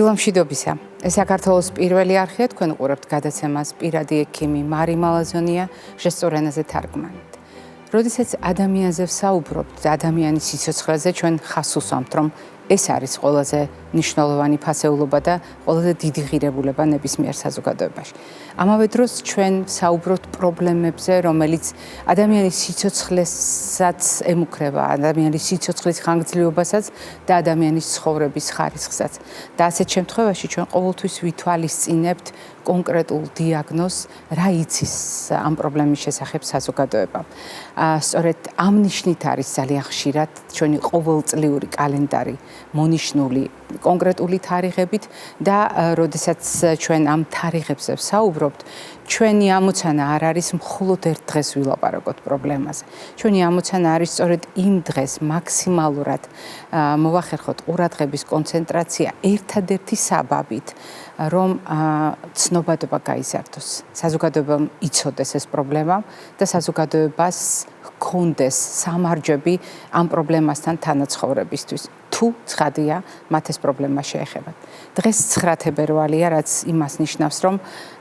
დილამშვიდობისა. საქართველოს პირველი არხია, თქვენ უყურებთ გადაცემას პირადი ექიმი მარი მალაზონია ჟესტურ ენაზე თარგმანით. როდესაც ადამიანზე ვსაუბრობთ და ადამიანის სიცოცხლეზე, ჩვენ ხას უსვამთ, რომ ეს არის ყველაზე მნიშვნელოვანი ფასეულობა და ყველაზე დიდი ღირებულება ნებისმიერ საზოგადოებაში. ამავე დროს ჩვენ ვსაუბრობთ პრობლემებზე, რომელიც ადამიანის სიცოცხლესაც ემუქრება, ადამიანის სიცოცხლის ხანგრძლივობასაც და ადამიანის ცხოვრების ხარისხსაც. და ასეთ შემთხვევაში ჩვენ ყოველთვის ვითვალისწინებთ კონკრეტულ დიაგნოზს, რა იცის ამ პრობლემის შესახებ საზოგადოება. სწორედ ამ ნიშნით არის ძალიან ხშირად ჩვენი ყოველწლიური კალენდარი მონიშნული კონკრეტული თარიღებით და როდესაც ჩვენ ამ თარიღებზე ვსაუბრობთ, ჩვენი ამოცანა არ არის მხოლოდ ერთ დღეს ვილაპარაკოთ პრობლემაზე. ჩვენი ამოცანა არის სწორედ იმ დღეს მაქსიმალურად მოვახერხოთ ყურადღების კონცენტრაცია ერთადერთი საბაბით, რომ ცნობადობა გაიზარდოს. საზოგადოებამ იცოდეს ეს პრობლემა და საზოგადოებას ჰქონდეს სამარჯვები ამ პრობლემასთან თანაცხოვრებისთვის. თუ ცხადია, მათ ეს პრობლემა შეეხებათ. დღეს 9 თებერვალია, რაც იმას ნიშნავს, რომ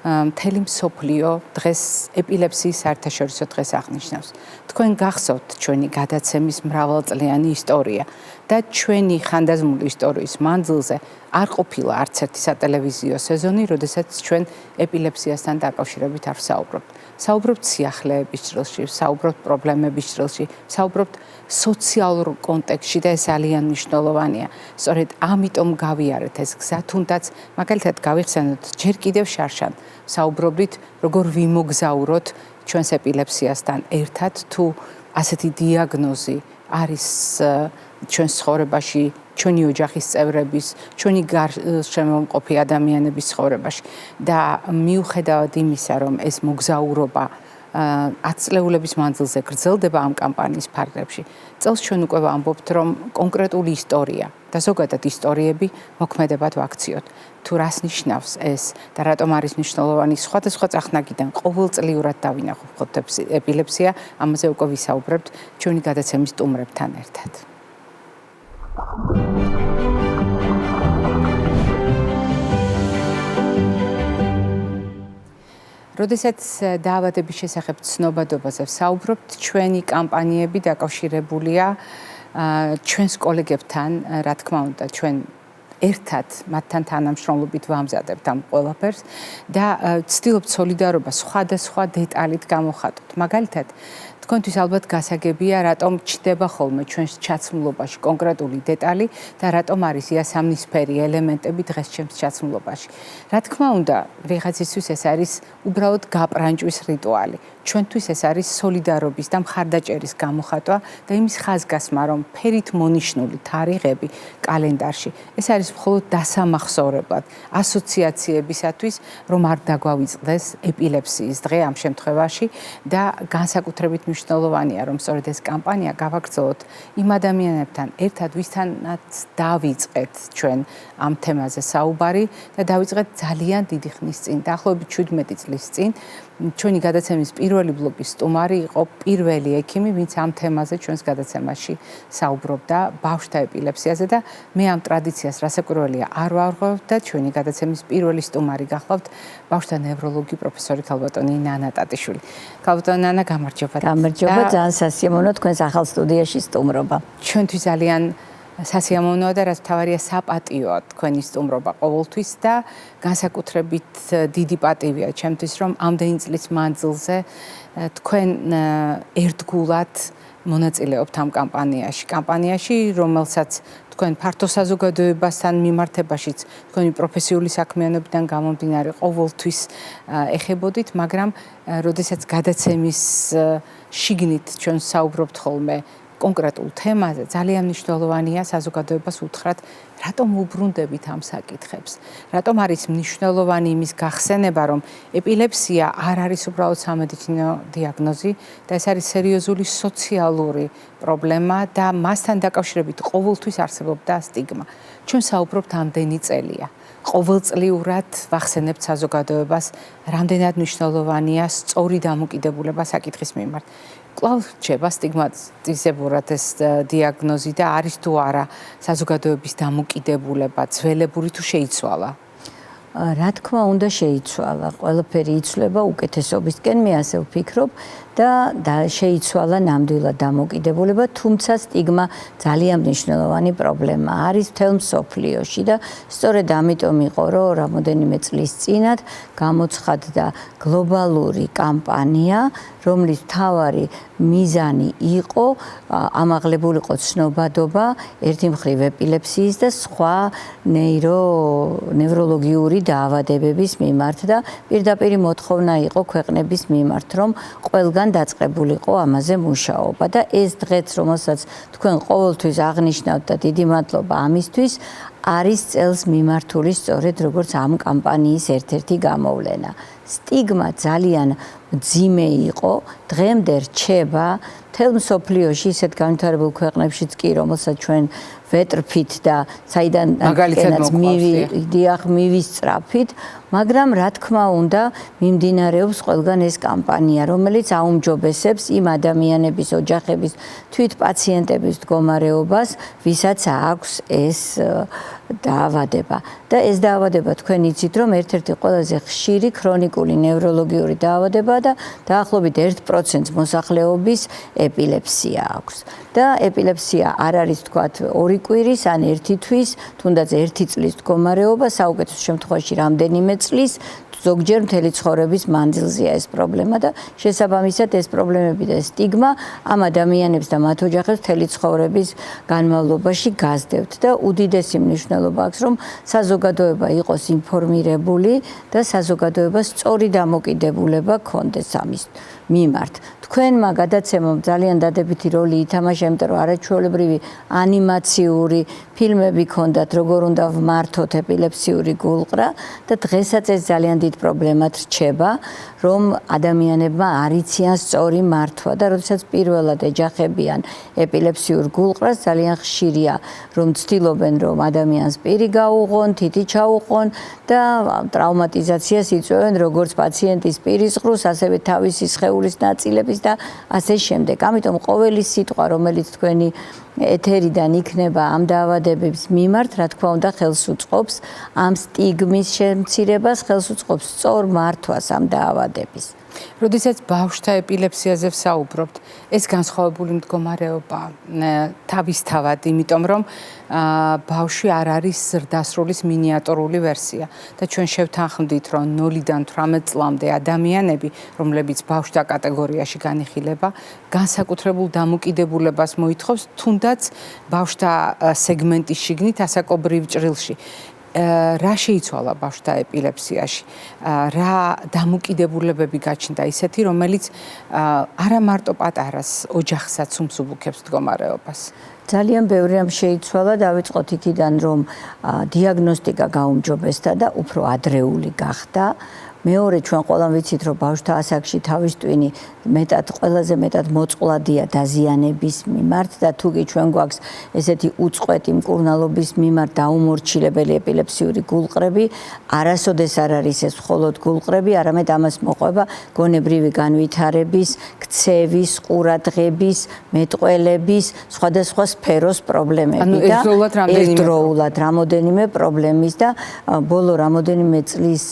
მთელი მსოფლიო დღეს ეპილეფსიის საერთაშორისო დღეს აღნიშნავს. თქვენ გახსოვთ ჩვენი გადაცემის მრავალწლიანი ისტორია და ჩვენი ხანდაზმული ისტორიის მანძილზე არ ყოფილა არც ერთი სატელევიზიო სეზონი, როდესაც ჩვენ ეპილეფსიასთან დაკავშირებით არ ვსაუბრობთ. ვსაუბრობთ სიახლეების ჭრილში, ვსაუბრობთ პრობლემების ჭრილში, ვსაუბრობთ სოციალურ კონტექსტში და ეს ძალიან მნიშვნელოვანია. სწორედ ამიტომ გავიარეთ ეს გზა, თუნდაც მაგალითად გავიხსენოთ ჯერ კიდევ შარშან ვსაუბრობთ, როგორ ვიმოგზაუროთ ჩვენს ეპილეფსიასთან ერთად, თუ ასეთი დიაგნოზი არის ჩვენს ცხოვრებაში, ჩვენი ოჯახის წევრების, ჩვენი გარშემო მყოფი ადამიანების ცხოვრებაში და მიუხედავად იმისა, რომ ეს მოგზაურობა 10 წლეულების მანძილზე გრძელდება ამ კამპანიის ფარგლებში. წელს ჩვენ უკვე ვამბობთ, რომ კონკრეტული ისტორია და ზოგადად ისტორიები მოქმედებად ვაქციოთ. თუ რას ნიშნავს ეს და რატომ არის მნიშვნელოვანი სხვადასხვა წახნაგიდან ყოველწლიურად დავინახოთ ეპილეფსია, ამაზე უკვე ვისაუბრებთ ჩვენი გადაცემის სტუმრებთან ერთად. როდესაც დაავადების შესახებ ცნობადობაზე ვსაუბრობთ, ჩვენი კამპანიები დაკავშირებულია ჩვენს კოლეგებთან, რა თქმა უნდა, ჩვენ ერთად მათთან თანამშრომლობით ვამზადებთ ამ ყველაფერს და ვცდილობთ სოლიდარობას სხვადასხვა დეტალით გამოხატოთ. მაგალითად, თქვენთვის ალბათ გასაგებია, რატომ ჩნდება ხოლმე ჩვენს ჩაცმულობაში კონკრეტული დეტალი და რატომ არის იასამნისფერი ელემენტები დღეს ჩემს ჩაცმულობაში. რა თქმა უნდა, ვიღაცისთვის ეს არის უბრალოდ გაპრანჭვის რიტუალი. ჩვენთვის ეს არის სოლიდარობის და მხარდაჭერის გამოხატვა და იმის ხაზგასმა, რომ ფერით მონიშნული თარიღები კალენდარში, ეს არის მხოლოდ დასამახსოვრებლად ასოციაციებისათვის, რომ არ დაგვავიწყდეს ეპილეფსიის დღე ამ შემთხვევაში და განსაკუთრებით მნიშვნელოვანია, რომ სწორედ ეს კამპანია გავაგრძელოთ იმ ადამიანებთან ერთად, ვისთანაც დავიწყეთ ჩვენ ამ თემაზე საუბარი და დავიწყეთ ძალიან დიდი ხნის წინ, დაახლოებით 17 წლის წინ. ჩვენი გადაცემის პირველი ბლოკის სტუმარი იყო პირველი ექიმი, ვინც ამ თემაზე ჩვენს გადაცემაში საუბრობდა ბავშვთა ეპილეფსიაზე და მე ამ ტრადიციას რასაკვირველია არ ვარღვევ და ჩვენი გადაცემის პირველი სტუმარი გახლავთ ბავშვთა ნევროლოგი პროფესორი ქალბატონი ნანა ტატიშვილი. ქალბატონი ნანა, გამარჯობა. გამარჯობა, ძალიან სასიამოვნო თქვენს ახალ სტუდიაში სტუმრობა. ჩვენთვის ძალიან სასიამოვნოა და რაც მთავარია საპატიოა თქვენი სტუმრობა ყოველთვის და განსაკუთრებით დიდი პატივია ჩემთვის, რომ ამდენი წლის მანძილზე თქვენ ერთგულად მონაწილეობთ ამ კამპანიაში, რომელსაც თქვენ ფართო საზოგადოებასთან მიმართებაშიც თქვენი პროფესიული საქმიანობიდან გამომდინარე ყოველთვის ეხებოდით, მაგრამ როდესაც გადაცემის შიგნით ჩვენ საუბრობთ ხოლმე კონკრეტულ თემაზე, ძალიან მნიშვნელოვანია საზოგადოებას უთხრათ, რატომ უბრუნდებით ამ საკითხებს. რატომ არის მნიშვნელოვანი იმის გახსენება, რომ ეპილეფსია არ არის უბრალოდ სამედიცინო დიაგნოზი და ეს არის სერიოზული სოციალური პრობლემა და მასთან დაკავშირებით ყოველთვის არსებობდა სტიგმა. ჩვენ საუბრობთ ამდენი წელია. ყოველწლიურად ვახსენებთ საზოგადოებას, რამდენად მნიშვნელოვანია სწორი დამოკიდებულება საკითხის მიმართ. კვლავ რჩება სტიგმატიზებურად ეს დიაგნოზი და არის თუ არა საზოგადოების დამოკიდებულება ძველებური თუ შეიცვალა? რა თქმა უნდა შეიცვალა, ყველაფერი იცვლება უკეთესობისკენ, მე ასე ვფიქრობ და შეიცვალა ნამდვილად დამოკიდებულება, თუმცა სტიგმა ძალიან მნიშვნელოვანი პრობლემა არის მთელ მსოფლიოში და სწორედ ამიტომ იყო, რომ რამოდენიმე წლის წინათ გამოცხადდა გლობალური კამპანია, რომლის მთავარი მიზანი იყო ამაღლებულიყო ცნობადობა ერთი მხრივ ეპილეფსიის და სხვა ნევროლოგიური დაავადებების მიმართ და პირდაპირ მოთხოვნა იყო ქვეყნების მიმართ, რომ ყველგან დაწყებულიყო ამაზე მუშაობა და ეს დღეც, რომელსაც თქვენ ყოველთვის აღნიშნავთ და დიდი მადლობა ამისთვის, არის წელს მიმართული სწორედ როგორც ამ კამპანიის ერთ-ერთი გამოვლენა. სტიგმა ძალიან მძიმე იყო, დღემდე რჩება მთელ მსოფლიოში ისეთ განვითარებულ ქვეყნებშიც კი, რომელსაც ჩვენ ვეტრფით და საიდან მივისწრაფით, მაგრამ რა თქმა უნდა მიმდინარეობს ყველგან ეს კამპანია, რომელიც აუმჯობესებს იმ ადამიანების, ოჯახების, თვით პაციენტების მდგომარეობას, ვისაც აქვს ეს დაავადება. და ეს დაავადება თქვენ იცით, რომ ერთ-ერთი ყველაზე ხშირი ქრონიკული ნევროლოგიური დაავადებაა და დაახლოებით 1% მოსახლეობის ეპილეფსია აქვს. და ეპილეფსია არ არის თქვათ 2 კვირის ან 1 თვის, თუნდაც 1 წლის მდგომარეობა, საუკეთესო შემთხვევაში რამდენიმე წლის, ზოგჯერ მთელი ცხოვრების მანძილზეა ეს პრობლემა და შესაბამისად ეს პრობლემები და სტიგმა ამ ადამიანებს და მათ ოჯახებს მთელი ცხოვრების განმავლობაში გასდევთ და უდიდესი მნიშვნელობა აქვს, რომ საზოგადოება იყოს ინფორმირებული და საზოგადოებას სწორი დამოკიდებულება ჰქონდეს ამის მიმართ. თქვენმა გადაცემამ ძალიან დადებითი როლი ითამაშა, იმიტომ რომ არაჩვეულებრივი ანიმაციური ფილმები ჰქონდათ, როგორ უნდა ვმართოთ ეპილეფსიური გულყრა და დღესაც ეს ძალიან დიდ პრობლემად რჩება, რომ ადამიანებმა არ იციან სწორი მართვა და როდესაც პირველად ეჯახებიან ეპილეფსიურ გულყრას, ძალიან ხშირია, რომ ცდილობენ, რომ ადამიანს პირი გაუღონ, თითი ჩაუყონ და ტრავმატიზაციას იწვევენ როგორც პაციენტის პირის ღრუს, ასევე თავისი სხეულის ნაწილების და ასე შემდეგ. ამიტომ ყოველი სიტყვა, რომელიც თქვენი ეთერიდან იქნება ამ დაავადებების მიმართ, რა თქმა უნდა, ხელს უწყობს ამ სტიგმის შემცირებას, ხელს უწყობს სწორ მართვას ამ დაავადების. როდესაც ბავშვთა ეპილეფსიაზე ვსაუბრობთ, ეს განსხვავებული მდგომარეობა თავისთავად, იმიტომ რომ ბავშვი არ არის ზრდასრულის მინიატურული ვერსია და ჩვენ შევთანხმდით, რომ 0-დან 18 წლამდე ადამიანები, რომლებიც ბავშვთა კატეგორიაში განიხილება, განსაკუთრებულ დამოკიდებულებას მოითხოვს, თუნდაც ბავშვთა სეგმენტის შიგნით ასაკობრივ ჭრილში. რა შეიცვალა ბავშვთა ეპილეფსიაში, რა დამოკიდებულებები გაჩნდა ისეთი, რომელიც არა მარტო პატარას ოჯახსაც უმსუბუქებს მდგომარეობას. ძალიან ბევრი რამ შეიცვალა, დავიწყოთ იქიდან, რომ დიაგნოსტიკა გაუმჯობესდა და უფრო ადრეული გახდა. მეორე, ჩვენ ყველამ ვიცით, რომ ბავშვთა ასაკში თავის ტვინი ყველაზე მეტად მოწყვლადია დაზიანების მიმართ და თუკი ჩვენ გვაქვს ესეთი უწყვეტი მკურნალობის მიმართ დაუმორჩილებელი ეპილეფსიური გულყრები, არასოდეს არ არის ეს მხოლოდ გულყრები, არამედ ამას მოყვება გონებრივი განვითარების, ქცევის, ყურადღების, მეტყველების, სხვადასხვა სფეროს პრობლემები და ერთდროულად რამოდენიმე პრობლემის და ბოლო რამოდენიმე წლის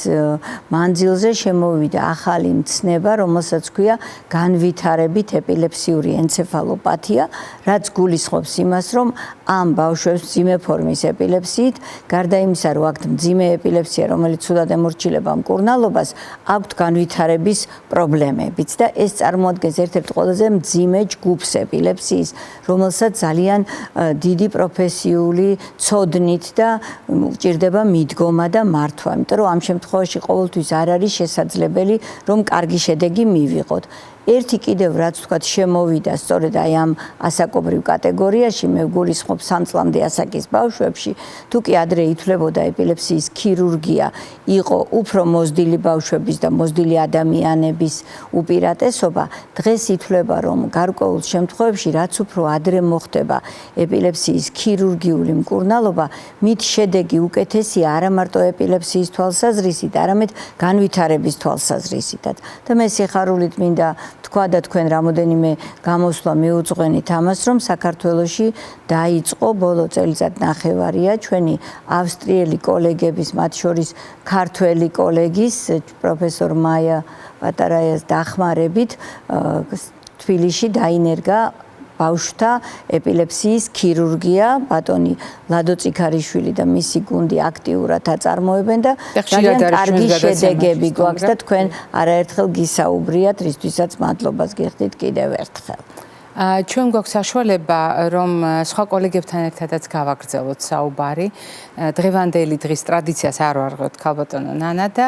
მანძილზე შემოვიდა ახალი მცნება, რომელსაც ქვია განვითარებით ეპილეფსიური ენცეფალოპათია, რაც გულისხმობს იმას, რომ ამ ბავშვებს მძიმე ფორმის ეპილეფსიით, გარდა იმისა, რომ აქვთ მძიმე ეპილეფსია, რომელიც ცუდად ემორჩილება მკურნალობას, აქვთ განვითარების პრობლემებიც და ეს წარმოადგენს ერთ-ერთ ყველაზე მძიმე ჯგუფს ეპილეფსიის, რომელსაც ძალიან დიდი პროფესიული ცოდნით და უჭირდება მიდგომა და მართვა, იმიტომ რომ ამ შემთხვევაში ყოველთვის არ არის შესაძლებელი, რომ კარგი შედეგი მივიღოთ. ერთი კიდევ რაც ვთქვათ შემოვიდა სწორედ აი ამ ასაკობრივ კატეგორიაში, მე ვგულისხმობ 3 წლამდე ასაკის ბავშვებში, თუ კი ადრე ითვლებოდა ეპილეფსიის ქირურგია, იყო უფრო მოზრდილი ბავშვების და მოზრდილი ადამიანების უპირატესობა, დღეს ითვლება, რომ გარკვეულ შემთხვევებში რაც უფრო ადრე მოხდება ეპილეფსიის ქირურგიული მკურნალობა, მით შედეგი უკეთესია არა მარტო ეპილეფსიის თვალსაზრისით, არამედ განვითარების თვალსაზრისითაც. და მე სიხარულით მინდა თქვა და თქვენ რამოდენიმე გამოსვლა მიუძღვენით ამას, რომ საქართველოში დაიწყო ბოლო წელიწად-ნახევარია ჩვენი ავსტრიელი კოლეგების, მათ შორის ქართველი კოლეგის, პროფესორ მაია პატარაიას დახმარებით თბილისში დაინერგა ბავშვთა ეპილეფსიის ქირურგია, ბატონი ლადო წიქარიშვილი და მისი გუნდი აქტიურად აწარმოებენ და ძალიან კარგი შედეგები გვაქვს და თქვენ არაერთხელ გისაუბრიათ, რისთვისაც მადლობას გიხდით კიდევ ერთხელ. ჩვენ გვაქვს საშუალება, რომ სხვა კოლეგებთან ერთადაც გავაგრძელოთ საუბარი. დღევანდელი დღის ტრადიციას არ ვარღვევთ ქალბატონო ნანა და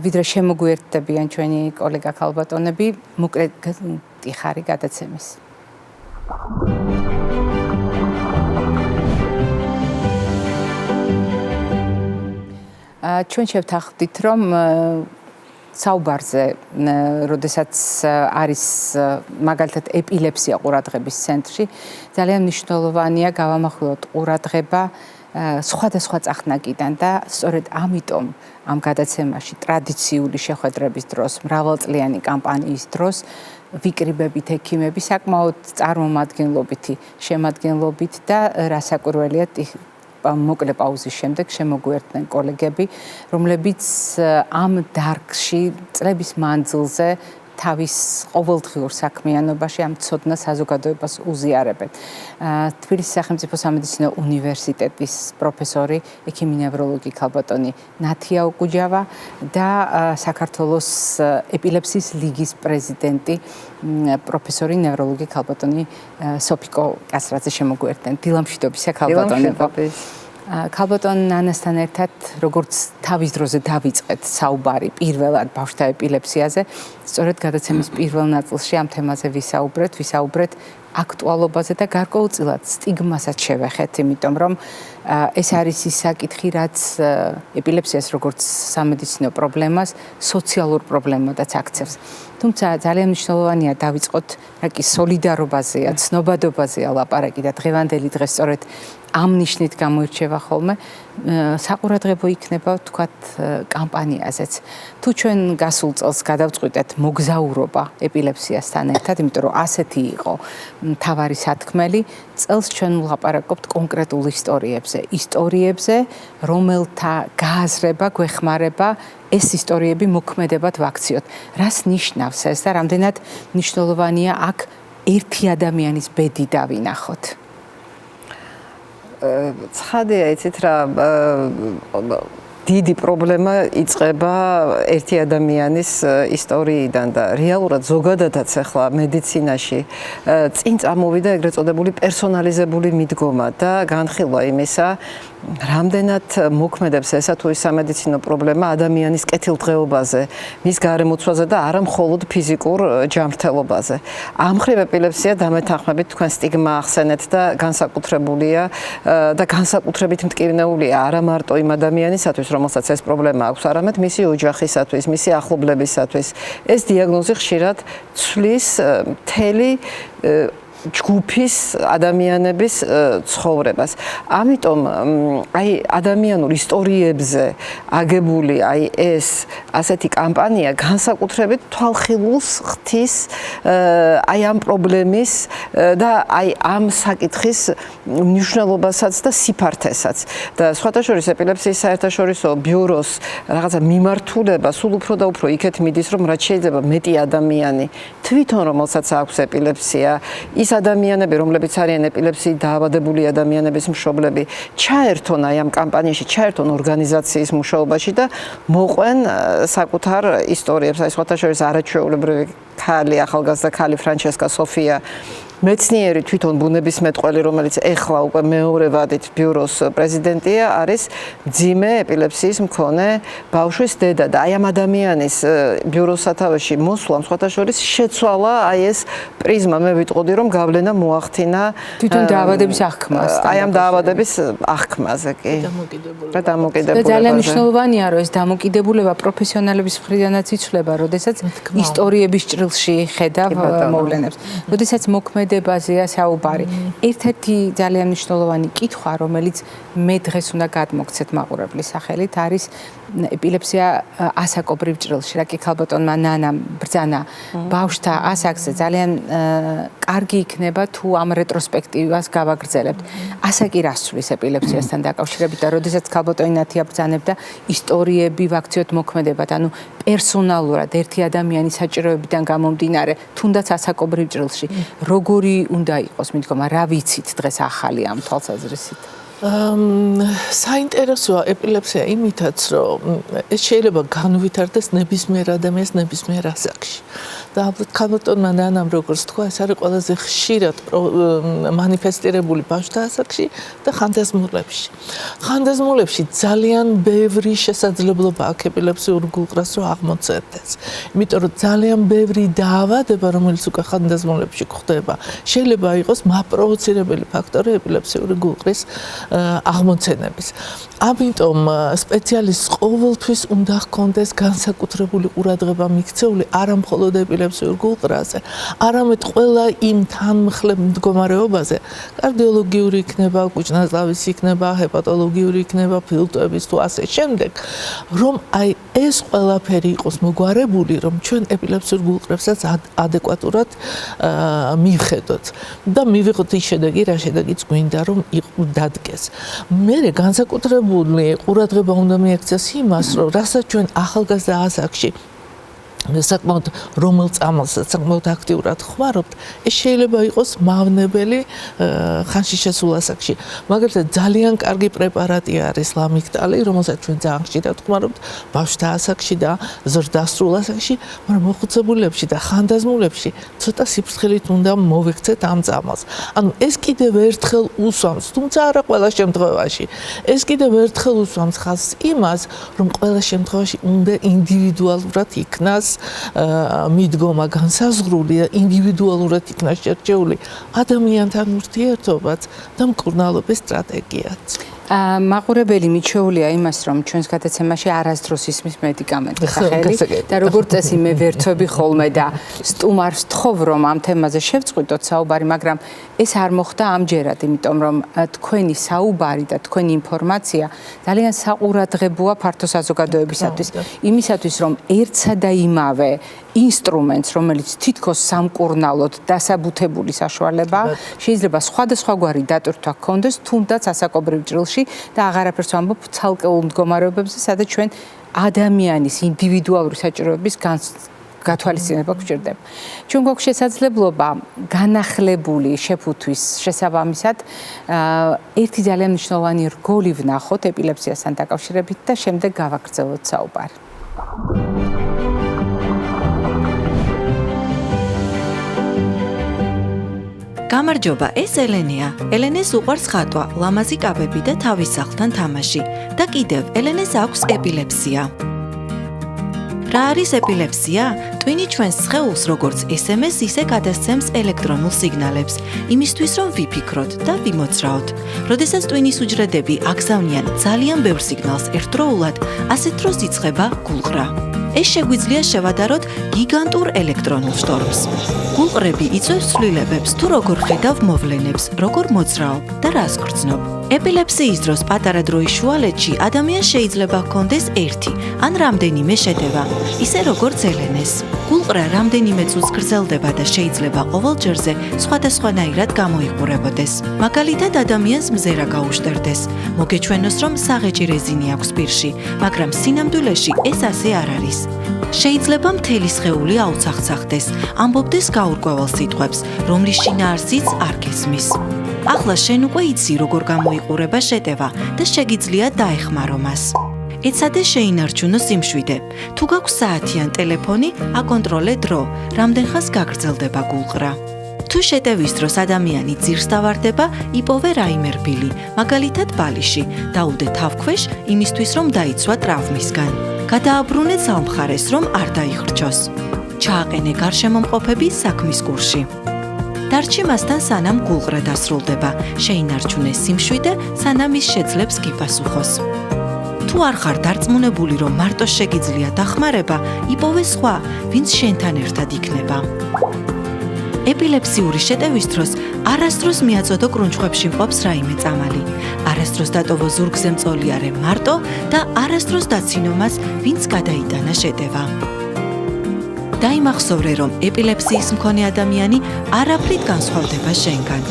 ვიდრე შემოგვიერთდებიან ჩვენი კოლეგა ქალბატონები, მოკლედ ტიხარი გადაცემის. ჩვენ შევთანხმდით, რომ საუბარზე, როდესაც არის მაგალითად ეპილეფსია ყურადღების ცენტრში, ძალიან მნიშვნელოვანია გავამახვილოთ ყურადღება სხვადასხვა წახნაგიდან და სწორედ ამიტომ ამ გადაცემაში ტრადიციული შეხვედრების დროს, მრავალწლიანი კამპანიის დროს ვიკრიბებით ექიმები საკმაოდ წარმომადგენლობითი შემადგენლობით და რასაკვირველია მოკლე პაუზის შემდეგ შემოგვიერთდნენ კოლეგები, რომლებიც ამ დარგში წლების მანძილზე თავის ყოველდღიურ საქმიანობაში ამ ცოდნას საზოგადოებას უზიარებენ. თბილისის სახელმწიფო სამედიცინო უნივერსიტეტის პროფესორი, ექიმი ნევროლოგი ქალბატონი ნათია ოკუჯავა და საქართველოს ეპილეფსიის ლიგის პრეზიდენტი პროფესორი ნევროლოგი ქალბატონი სოფიკო კასრაძე შემოგვიერთდნენ. დილამშვიდობისა ქალბატონებო. ქალბატონ ნანასთან ერთად, როგორც თავის დროზე დავიწყეთ საუბარი პირველად ბავშვთა ეპილეფსიაზე, სწორედ გადაცემის პირველ ნაწილში ამ თემაზე ვისაუბრეთ აქტუალობაზე და გარკვეულწილად სტიგმასაც შევეხეთ, იმიტომ რომ ეს არის ის საკითხი, რაც ეპილეფსიას როგორც სამედიცინო პრობლემას, სოციალურ პრობლემადაც აქცევს. თუმცა ძალიან მნიშვნელოვანია დავიწყოთ რა კი სოლიდარობაზეა, ცნობადობაზეა ლაპარაკი და დღევანდელი დღე სწორედ ამ ნიშნით გამოირჩევა ხოლმე, საყურადღებო იქნება ვთქვათ კამპანიაზეც. თუ ჩვენ გასულ წელს გადავწყვიტეთ მოგზაურობა ეპილეფსიასთან ერთად, იმიტომ რომ ასეთი იყო მთავარი სათქმელი, წელს ჩვენ ვლაპარაკობთ კონკრეტულ ისტორიებზე, რომელთა გააზრება, გვეხმარება ეს ისტორიები მოქმედებად ვაქციოთ. რას ნიშნავს ეს და რამდენად მნიშვნელოვანია აქ ერთი ადამიანის ბედი დავინახოთ? ცხადია, იცით რა, დიდი პრობლემა იწყება ერთი ადამიანის ისტორიიდან და რეალურად ზოგადადაც ახლა მედიცინაში წინ წამოვიდა ეგრეთ წოდებული პერსონალიზებული მიდგომა და განხილვა იმისა, რამდენად მოქმედებს ესა თუ ის სამედიცინო პრობლემა ადამიანის კეთილდღეობაზე, მის გარემოცვაზე და არა მხოლოდ ფიზიკურ ჯანმრთელობაზე. ამ მხრივ ეპილეფსია დამეთანხმებით თქვენ სტიგმა ახსენეთ და განსაკუთრებულია და განსაკუთრებით მტკივნეულია არა მარტო იმ ადამიანისათვის, რომელსაც ეს პრობლემა აქვს, არამედ მისი ოჯახისათვის, მისი ახლობლებისათვის. ეს დიაგნოზი ხშირად ცვლის მთელი ჯგუფის ადამიანების ცხოვრებას. ამიტომ აი ადამიანურ ისტორიებზე აგებული აი ეს ასეთი კამპანია განსაკუთრებით თვალხილულს ხდის აი ამ პრობლემის და აი ამ საკითხის მნიშვნელობასაც და სიფართესაც. და სხვათა შორის ეპილეფსიის საერთაშორისო ბიუროს რაღაცა მიმართულება სულ უფრო და უფრო იქეთ მიდის, რომ რაც შეიძლება მეტი ადამიანი თვითონ რომელსაც აქვს ეპილეფსია, ის ადამიანები, რომლებიც არიან ეპილეფსიით დაავადებული ადამიანების მშობლები, ჩაერთონ აი ამ კამპანიაში, ჩაერთონ ორგანიზაციის მუშაობაში და მოყვენ საკუთარ ისტორიებს. აი სხვათა შორის არაჩვეულებრივი ქალი, ახალგაზრდა ქალი ფრანჩესკა სოფია მეცნიერი თვითონ ბუნებისმეტყველი, რომელიც ეხლა უკვე მეორე ვადით ბიუროს პრეზიდენტია, არის მძიმე ეპილეფსიის მქონე ბავშვის დედა და აი ამ ადამიანის ბიუროს სათავეში მოსვლამ სხვათა შორის შეცვალა აი ეს პრიზმა. მე ვიტყოდი, რომ გავლენა მოახდინა თვითონ დაავადების აღქმას. აი ამ დაავადების აღქმაზე კი. და დამოკიდებულებაზე. ძალიან მნიშვნელოვანია, რომ ეს დამოკიდებულება პროფესიონალების მხრიდანაც იცვლება, როდესაც ისტორიების ჭრილში ხედავ მოვლენებს. როდესაც მოქმედებაზეა საუბარი. ერთ-ერთი ძალიან მნიშვნელოვანი კითხვა, რომელიც მე დღეს უნდა გადმოგცეთ მაყურებლის სახელით, არის ეპილეფსია ასაკობრივ ჭრილში. რა კი ქალბატონმა ნანამ ბრძანა ბავშვთა ასაკზე ძალიან კარგი იქნება თუ ამ რეტროსპექტივას გავაგრძელებთ. ასაკი რას ცვლის ეპილეფსიასთან დაკავშირებით და როდესაც ქალბატონი ნათია ბრძანებდა ისტორიები ვაქციოთ მოქმედებად, ანუ პერსონალურად ერთი ადამიანის საჭიროებიდან გამომდინარე, თუნდაც ასაკობრივ ჭრილში, როგორი უნდა იყოს მიდგომა, რა ვიცით დღეს ახალი ამ თვალსაზრისით? საინტერესოა ეპილეფსია იმითაც, რომ ეს შეიძლება განვითარდეს ნებისმიერ ადამიანს ნებისმიერ ასაკში. და ალბათ ქალბატონმა ნანამ როგორც თქვა, ეს არის ყველაზე ხშირად მანიფესტირებული ბავშვთა ასაკში და ხანდაზმულებში. ხანდაზმულებში ძალიან ბევრი შესაძლებლობა აქვს ეპილეფსიურ გულყრას რომ აღმოცენდეს. იმიტომ რომ ძალიან ბევრი დაავადება, რომელიც უკვე ხანდაზმულებში გვხდება, შეიძლება იყოს მაპროვოცირებელი ფაქტორი ეპილეფსიური გულყრის აღმოცენების. ამიტომ სპეციალისტს ყოველთვის უნდა ჰქონდეს განსაკუთრებული ყურადღება მიქცეული არა მხოლოდ ეპილეფსიურ გულყრაზე, არამედ ყველა იმ თანმხლებ მდგომარეობაზე, კარდიოლოგიური იქნება, კუჭნაზავის იქნება, ჰეპატოლოგიური იქნება, ფილტვების თუ ასე შემდეგ, რომ აი ეს ყველაფერი იყოს მოგვარებული, რომ ჩვენ ეპილეფსიურ გულყრებსაც ადეკვატურად მივხედოთ და მივიღოთ ის შედეგი, რა შედეგიც გვინდა რომ დადგეს. მერე განსაკუთრებული ყურადღება უნდა მიექცეს იმას, რომ რასაც ჩვენ ახალგაზრდა ასაკში საკმაოდ რომელ წამალსაც საკმაოდ აქტიურად ხმარობთ, ეს შეიძლება იყოს მავნებელი ხანში შესულ ასაკში. მაგალითად, ძალიან კარგი პრეპარატი არის ლამიქტალი, რომელსაც ჩვენ ძალიან ხშირად ხმარობთ ბავშვთა ასაკში და ზრდასრულ ასაკში, მაგრამ მოხუცებულებში და ხანდაზმულებში ცოტა სიფრთხილით უნდა მოვექცეთ ამ წამალს. ანუ ეს კიდევ ერთხელ უსვამს, თუმცა არა ყველა შემთხვევაში. ეს კიდევ ერთხელ უსვამს ხაზს იმას, რომ ყველა შემთხვევაში უნდა ინდივიდუალურად იქნას მიდგომა განსაზღვრული და ინდივიდუალურად იქნას შერჩეული ადამიანთან ურთიერთობაც და მკურნალობის სტრატეგიაც. მაყურებელი მიჩვეულია იმას, რომ ჩვენს გადაცემაში არასდროს ისმის მედიკამენტის სახელი და როგორც წესი მე ვერთვები ხოლმე და სტუმარს თხოვ, რომ ამ თემაზე შევწყვიტოთ საუბარი, მაგრამ ეს არ მოხდა ამჯერად, იმიტომ რომ თქვენი საუბარი და თქვენი ინფორმაცია ძალიან საყურადღებოა ფართო საზოგადოებისათვის, იმისათვის, რომ ერთსა და იმავე ინსტრუმენტს, რომელიც თითქოს სამკურნალოდ დასაბუთებული საშუალება, შეიძლება სხვადასხვაგვარი დატვირთვა ჰქონდეს, თუნდაც ასაკობრივ ჭრილში და აღარაფერს ვამბობ ცალკეულ მდგომარეობებზე, სადაც ჩვენ ადამიანის ინდივიდუალური საჭიროების გათვალისწინება გვჭირდება. ჩვენ გვაქვს შესაძლებლობა განახლებული შეფუთვის შესაბამისად ერთი ძალიან მნიშვნელოვანი რგოლი ვნახოთ ეპილეფსიასთან დაკავშირებით და შემდეგ გავაგრძელოთ საუბარი. გამარჯობა, ეს ელენეა. ელენეს უყვარს ხატვა, ლამაზი კაბები და თავის სახლთან თამაში. და კიდევ, ელენეს აქვს ეპილეფსია. რა არის ეპილეფსია? ტვინი ჩვენს სხეულს როგორც SMS, ისე გადასცემს ელექტრონულ სიგნალებს, იმისთვის რომ ვიფიქროთ და ვიმოძრაოთ. როდესაც ტვინის უჯრედები აგზავნიან ძალიან ბევრ სიგნალს ერთდროულად, ასეთ დროს იწყება გულყრა. ეს შეგვიძლია შევადაროთ გიგანტურ ელექტრონულ შტორმს. გულყრები იწვევს ცვლილებებს თუ როგორ ხედავ მოვლენებს, როგორ მოძრაობ და რას გრძნობ. ეპილეფსიის დროს პატარა დროის შუალედში ადამიანს შეიძლება ჰქონდეს ერთი ან რამდენიმე შეტევა, ისე როგორც ელენეს. გულყრა რამდენიმე წუთს გრძელდება და შეიძლება ყოველ ჯერზე სხვადასხვანაირად გამოიყურებოდეს. მაგალითად, ადამიანს მზერა გაუშტერდეს. მოგეჩვენოს, რომ საღეჭი რეზინი აქვს პირში, მაგრამ სინამდვილეში ეს ასე არ არის. შეიძლება მთელი სხეული აუცახცახდეს, ამბობდეს გაურკვეველ სიტყვებს, რომლის შინაარსიც არ გესმის. ახლა შენ უკვე იცი, როგორ გამოიყურება შეტევა და შეგიძლია დაეხმარო მას. ეცადე შეინარჩუნო სიმშვიდე. თუ გაქვს საათი ან ტელეფონი, აკონტროლე დრო, რამდენხანს გაგრძელდება გულყრა. თუ შეტევის დროს ადამიანი ძირს დავარდება, იპოვე რაიმე რბილი, მაგალითად ბალიში, დაუდე თავქვეშ იმისთვის, რომ დაიცვა ტრავმისგან. გადააბრუნე ძალმხარეს, რომ არ დაიხრჩოს. ჩააყენე გარშემომყოფები საქმის კურსში. დარჩი მასთან სანამ გულღრა დასრულდება, შეინარჩუნე სიმშვიდე, სანამ ის შეძლებს გიპასუხოს. თუ არ ხარ დარწმუნებული, რომ მარტო შეგიძლია დახმარება, იპოვე სხვა, ვინც შენთან ერთად იქნება. ეპილეფსიური შეტევის დროს არასდროს მიაწოდო კრუნჩხვებში მყოფს რაიმე წამალი. არასდროს დატოვო ზურგზე მწოლიარე მარტო და არასდროს დაცინო მას, ვინც გადაიტანა შეტევა. დაიმახსოვრე, რომ ეპილეფსიის მქონე ადამიანი არაფრით განსხვავდება შენგან.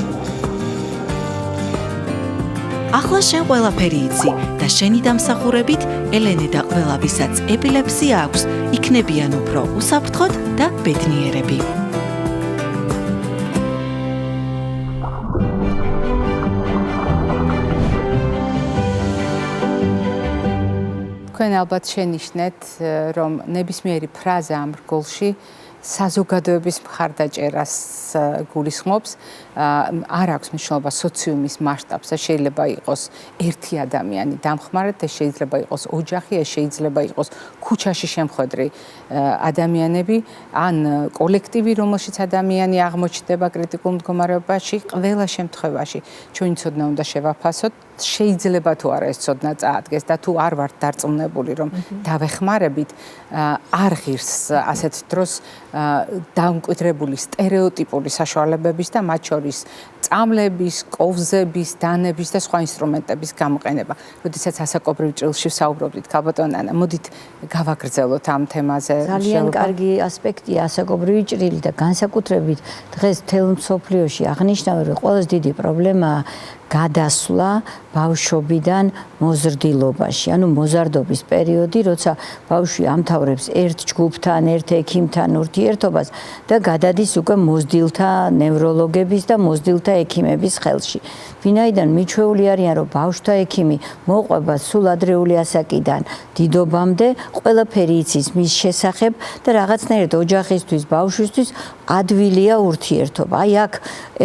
ახლა შენ ყველაფერი იცი და შენი დამსახურებით ელენე და ყველა ვისაც ეპილეფსია აქვს, იქნებიან უფრო უსაფრთხოდ და ბედნიერები. თქვენ ალბათ შენიშნეთ, რომ ნებისმიერი ფრაზა ამ რგოლში საზოგადოების მხარდაჭერას გულისხმობს, არ აქვს მნიშვნელობა სოციუმის მასშტაბზე, შეიძლება იყოს ერთი ადამიანი დამხმარეთ, ეს შეიძლება იყოს ოჯახი, ეს შეიძლება იყოს ქუჩაში შემხვედრი ადამიანები, ან კოლექტივი, რომელშიც ადამიანი აღმოჩნდება კრიტიკულ მდგომარეობაში, ყველა შემთხვევაში ჩვენი ცოდნა უნდა შევაფასოთ, შეიძლება თუ არა ეს ცოდნა წაადგეს და თუ არ ვართ დარწმუნებული, რომ დავეხმარებით, არ ღირს ასეთ დროს დამკვიდრებული სტერეოტიპული საშუალებების და მათ შორის წამლების, კოვზების, დანების და სხვა ინსტრუმენტების გამოყენება. როდესაც ასაკობრივ ჭრილში ვსაუბრობდით, ქალბატონ ანა, მოდით გავაგრძელოთ ამ თემაზე. ძალიან კარგი ასპექტია ასაკობრივი ჭრილი და განსაკუთრებით დღეს მთელ მსოფლიოში აღნიშნავენ, რომ ყველაზე დიდი პრობლემაა გადასვლა ბავშვობიდან მოზრდილობაში, ანუ მოზარდობის პერიოდი, როცა ბავშვი ამთავრებს ერთ ჯგუფთან, ერთ ექიმთან ურთიერთობას და გადადის უკვე მოზრდილთა ნევროლოგების და მოზრდილთა ექიმების ხელში. ვინაიდან მიჩვეული არიან, რომ ბავშვთა ექიმი მოყვება სულ ადრეული ასაკიდან დიდობამდე, ყველაფერი იცის მის შესახებ და რაღაცნაირად ოჯახისთვის, ბავშვისთვის ადვილია ურთიერთობა. აი აქ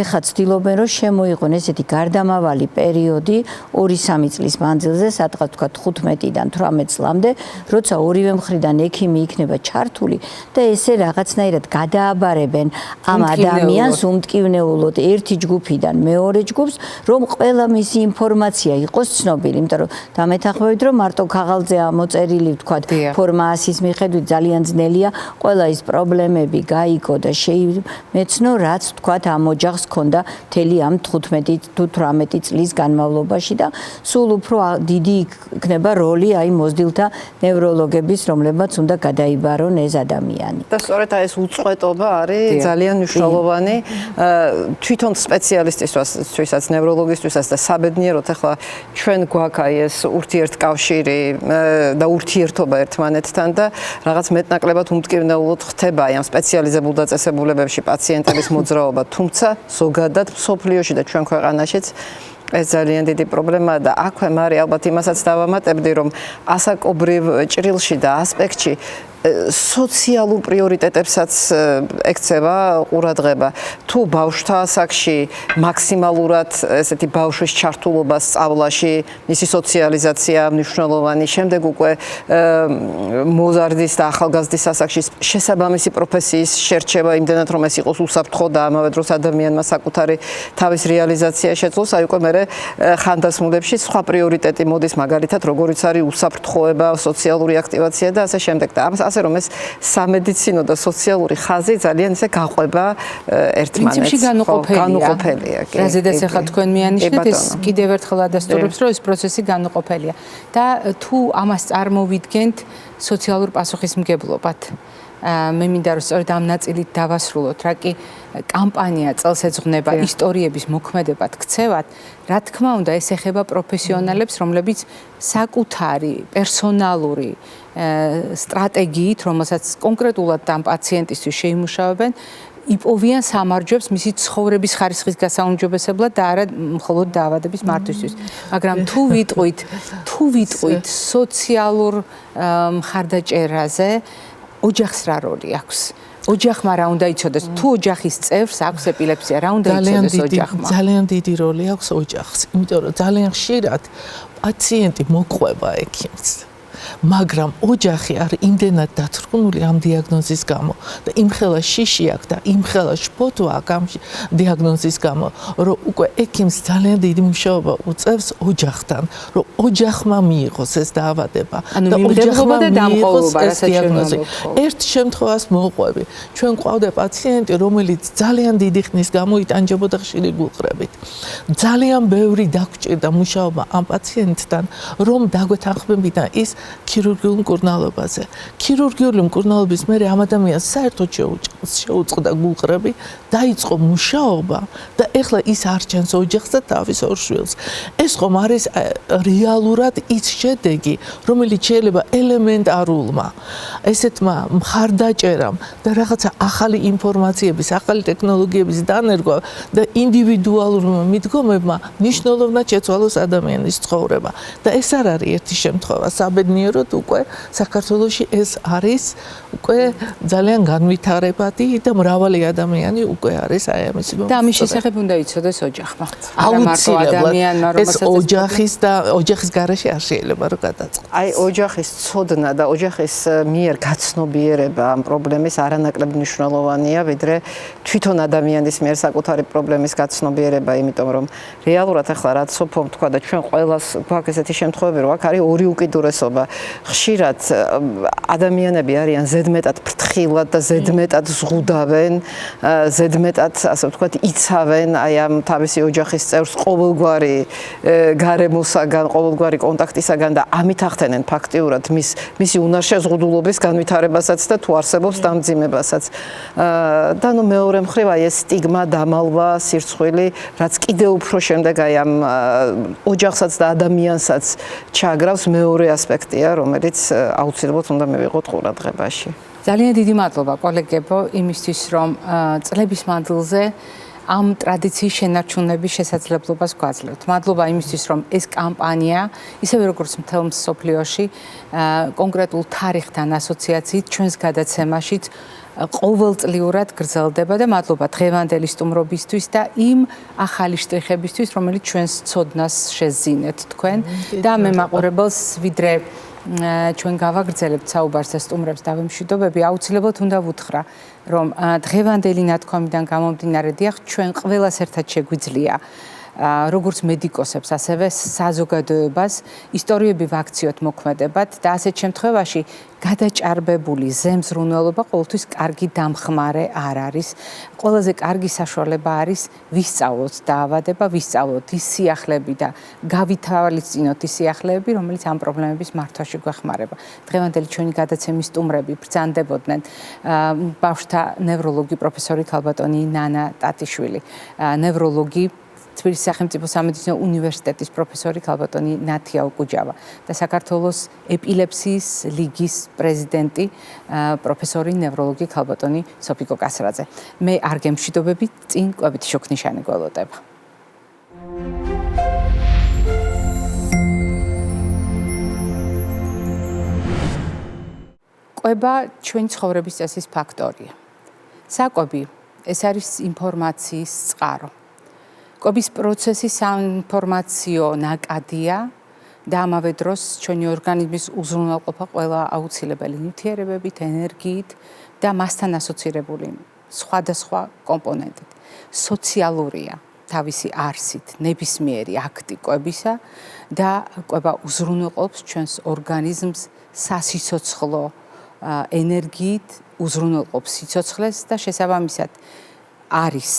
ეხლა ცდილობენ, რომ შემოიღონ ესეთი გარდამავალი პერიოდი 2-3 წლის მანძილზე, სადღაც თქვა 15-დან 18 წლამდე, როცა ორივე მხრიდან ექიმი იქნება ჩართული და ესე რაღაცნაირად გადააბარებენ ამ ადამიანს უმტკივნეულოდ ერთი ჯგუფიდან მეორე ჯგუფს, რომ ყველა მისი ინფორმაცია იყოს ცნობილი, იმიტომ რომ დამეთანხმებით, რომ მარტო ქაღალდზე ამოწერილი თქვა ფორმაციის მიხედვით ძალიან ძნელია ყველა ის პრობლემები გაიგო და შეიმეცნო, რაც თქვა ამ ოჯახს ჰქონდა მთელი ამ 15 თუ 18 წლის განმავლობაში და სულ უფრო დიდი იქნება როლი აი მოზრდილთა ნევროლოგების, რომლებმაც უნდა გადაიბარონ ეს ადამიანი. და სწორედ ეს უწყვეტობა არის ძალიან მნიშვნელოვანი თვითონ სპეციალისტისთვისაც, ნევროლოგისთვისაც და საბედნიეროდ ახლა ჩვენ გვაქვს აი ეს ურთიერთკავშირი და ურთიერთობა ერთმანეთთან და რაღაც მეტნაკლებად უმტკივნეულოდ ხდება აი ამ სპეციალიზებულ დაწესებულებებში პაციენტების მოძრაობა, თუმცა ზოგადად მსოფლიოში და ჩვენ ქვეყანაშიც ეს ძალიან დიდი პრობლემაა და აქვე მარი ალბათ იმასაც დავამატებდი, რომ ასაკობრივ ჭრილში და ასპექტში სოციალურ პრიორიტეტებსაც ექცევა ყურადღება. თუ ბავშვთა ასაკში მაქსიმალურად ესეთი ბავშვის ჩართულობა სწავლაში, მისი სოციალიზაცია მნიშვნელოვანი, შემდეგ უკვე მოზარდის და ახალგაზრდის ასაკში შესაბამისი პროფესიის შერჩევა იმდენად, რომ ეს იყოს უსაფრთხო და ამავე დროს ადამიანმა საკუთარი თავის რეალიზაცია შეძლოს, აი უკვე მერე ხანდასმულებში სხვა პრიორიტეტი მოდის, მაგალითად, როგორიც არის უსაფრთხოება, სოციალური აქტივაცია და ასე შემდეგ და ასე რომ ეს სამედიცინო და სოციალური ხაზი ძალიან ისე გაყვება ერთმანეთს. პრინციპში განუყოფელია. რაზედაც ახლა თქვენ მიანიშნეთ, ეს კიდევ ერთხელ ადასტურებს, რომ ეს პროცესი განუყოფელია. და თუ ამას წარმოვიდგენთ სოციალურ პასუხისმგებლობად, მე მინდა რომ სწორედ ამ ნაწილით დავასრულოთ, რა კი კამპანია წელს ეძღვნება ისტორიების მოქმედებად ქცევად, რა თქმა უნდა ეს ეხება პროფესიონალებს, რომლებიც საკუთარი პერსონალური სტრატეგიით, რომელსაც კონკრეტულად ამ პაციენტისთვის შეიმუშავებენ, იპოვიან სამარჯვებს მისი ცხოვრების ხარისხის გასაუმჯობესებლად და არა მხოლოდ დაავადების მართვისთვის. მაგრამ თუ ვიტყვით სოციალურ მხარდაჭერაზე, ოჯახს რა როლი აქვს? ოჯახმა რა უნდა იცოდეს? თუ ოჯახის წევრს აქვს ეპილეფსია, რა უნდა იცოდეს ოჯახმა? ძალიან დიდი როლი აქვს ოჯახს, იმიტომ რომ ძალიან ხშირად პაციენტი მოყვება ექიმს. მაგრამ ოჯახი არ იმდენად დათრგუნული ამ დიაგნოზის გამო და იმხელა შიში აქვს და იმხელა შფოთვა აქვს ამ დიაგნოზის გამო, რომ უკვე ექიმს ძალიან დიდი მუშაობა უწევს ოჯახთან, რომ ოჯახმა მიიღოს ეს დაავადება და ოჯახმა მიიღოს ეს დიაგნოზი. დიაგნოზი. ერთ შემთხვევას მოვყვები. ჩვენ ყავდა პაციენტი, რომელიც ძალიან დიდი ხნის გამოიტანჯებოდა ხშირი გულყრებით. ძალიან ბევრი დაგჭირდა მუშაობა ამ პაციენტთან, რომ დაგვეთანხმებინა ის ქირურგიულ მკურნალობაზე. ქირურგიული მკურნალობის მერე ამ ადამიანს საერთოდ შეუწყდა გულყრები, დაიწყო მუშაობა და ეხლა ის არჩენს ოჯახს და თავის ორ შვილს. ეს ხომ არის რეალურად ის შედეგი, რომელიც შეიძლება ელემენტარულმა, ესეთმა მხარდაჭერამ და რაღაცა ახალი ინფორმაციების, ახალი ტექნოლოგიების დანერგვა და ინდივიდუალურმა მიდგომებმა მნიშვნელოვნად შეცვალოს ადამიანის ცხოვრება. და ეს არ არის ერთი შემთხვევა, საბედნიეროდ უკვე საქართველოში ეს არის უკვე ძალიან განვითარებადი და მრავალი ადამიანი უკვე არის აი ამის და ამის შესახებ უნდა იცოდეს ოჯახმა. აუცილებლად ეს ოჯახის გარეშე არ შეიძლება რომ გადაწყდეს. აი ოჯახის ცოდნა და ოჯახის მიერ გაცნობიერება ამ პრობლემის არანაკლებ მნიშვნელოვანია, ვიდრე თვითონ ადამიანის მიერ საკუთარი პრობლემის გაცნობიერება, იმიტომ რომ რეალურად ახლა რაც სოფომ თქვა და ჩვენ ყველას გვაქვს ესეთი შემთხვევები, რომ აქ არის ორი უკიდურესობა. ხშირად ადამიანები არიან ზედმეტად ფრთხილად და ზედმეტად ზღუდავენ, ზედმეტად, ასე ვთქვათ, იცავენ აი ამ თავისი ოჯახის წევრს ყოველგვარი გარემოსაგან, ყოველგვარი კონტაქტისაგან და ამით ახდენენ ფაქტიურად მისი უნარშეზღუდულობის განვითარებასაც და თუ არსებობს დამძიმებასაც. და ნუ მეორე მხრივ აი ეს სტიგმა, დამალვა, სირცხვილი, რაც კიდევ უფრო შემდეგ აი ამ ოჯახსაც და ადამიანსაც ჩაგრავს, მეორე ასპექტია, რომელიც აუცილებლად უნდა მივიღოთ ყურადღებაში. ძალიან დიდი მადლობა კოლეგებო იმისთვის, რომ წლების მანძილზე ამ ტრადიციის შენარჩუნების შესაძლებლობას გვაძლევთ. მადლობა იმისთვის, რომ ეს კამპანია, ისევე როგორც მთელ მსოფლიოში, კონკრეტულ თარიღთან ასოციაციით ჩვენს გადაცემაშიც ყოველწლიურად გრძელდება და მადლობა დღევანდელი სტუმრობისთვის და იმ ახალი შტრიხებისთვის, რომელიც ჩვენს ცოდნას შეძინეთ თქვენ და მე მაყურებელს ვიდრე ჩვენ გავაგრძელებთ საუბარს და სტუმრებს დავემშვიდობები, აუცილებლად უნდა ვუთხრა, რომ დღევანდელი ნათქვამიდან გამომდინარე, დიახ, ჩვენ ყველას ერთად შეგვიძლია როგორც მედიკოსებს, ასევე საზოგადოებას ისტორიები ვაქციოთ მოქმედებად და ასეთ შემთხვევაში გადაჭარბებული ზემზრუნველობა ყოველთვის კარგი დამხმარე არ არის. ყველაზე კარგი საშუალება არის ვისწავლოთ დაავადება, ვისწავლოთ ის სიახლეები და გავითვალისწინოთ ის სიახლეები, რომელიც ამ პრობლემების მართვაში გვეხმარება. დღევანდელი ჩვენი გადაცემის სტუმრები ბრძანდებოდნენ ბავშვთა ნევროლოგი პროფესორი ქალბატონი ნანა ტატიშვილი, ნევროლოგი თბილისის სახელმწიფო სამედიცინო უნივერსიტეტის პროფესორი ქალბატონი ნათია ოკუჯავა და საქართველოს ეპილეფსიის ლიგის პრეზიდენტი პროფესორი ნევროლოგი ქალბატონი სოფიკო კასრაძე. მე არ გემშვიდობები, წინ კვებითი შუქნიშანი გველოდება. კვება ჩვენი ცხოვრების წესის ფაქტორია. საკვები ეს არის ინფორმაციის წყარო. კვების პროცესი საინფორმაციო ნაკადია და ამავე დროს ჩვენი ორგანიზმის უზრუნველყოფა ყველა აუცილებელი ნივთიერებებით, ენერგიით და მასთან ასოცირებული სხვადასხვა კომპონენტით. სოციალურია თავისი არსით, ნებისმიერი აქტი კვებისა და კვება უზრუნველყოფს ჩვენს ორგანიზმს სასიცოცხლო ენერგიით, უზრუნველყოფს სიცოცხლეს და შესაბამისად არის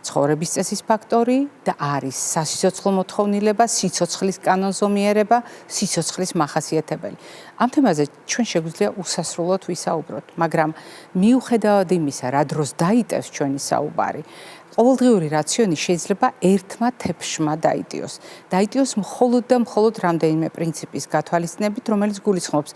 ცხოვრების წესის ფაქტორი და არის სასიცოცხლო მოთხოვნილება, სიცოცხლის კანონზომიერება, სიცოცხლის მახასიათებელი. ამ თემაზე ჩვენ შეგვიძლია უსასრულოდ ვისაუბროთ, მაგრამ მიუხედავად იმისა, რა დროს დაიტევს ჩვენი საუბარი, ყოველდღიური რაციონი შეიძლება ერთმა თეფშმა დაიდიოს. დაიდიოს მხოლოდ და მხოლოდ რამდენიმე პრინციპის გათვალისწინებით, რომელიც გულისხმობს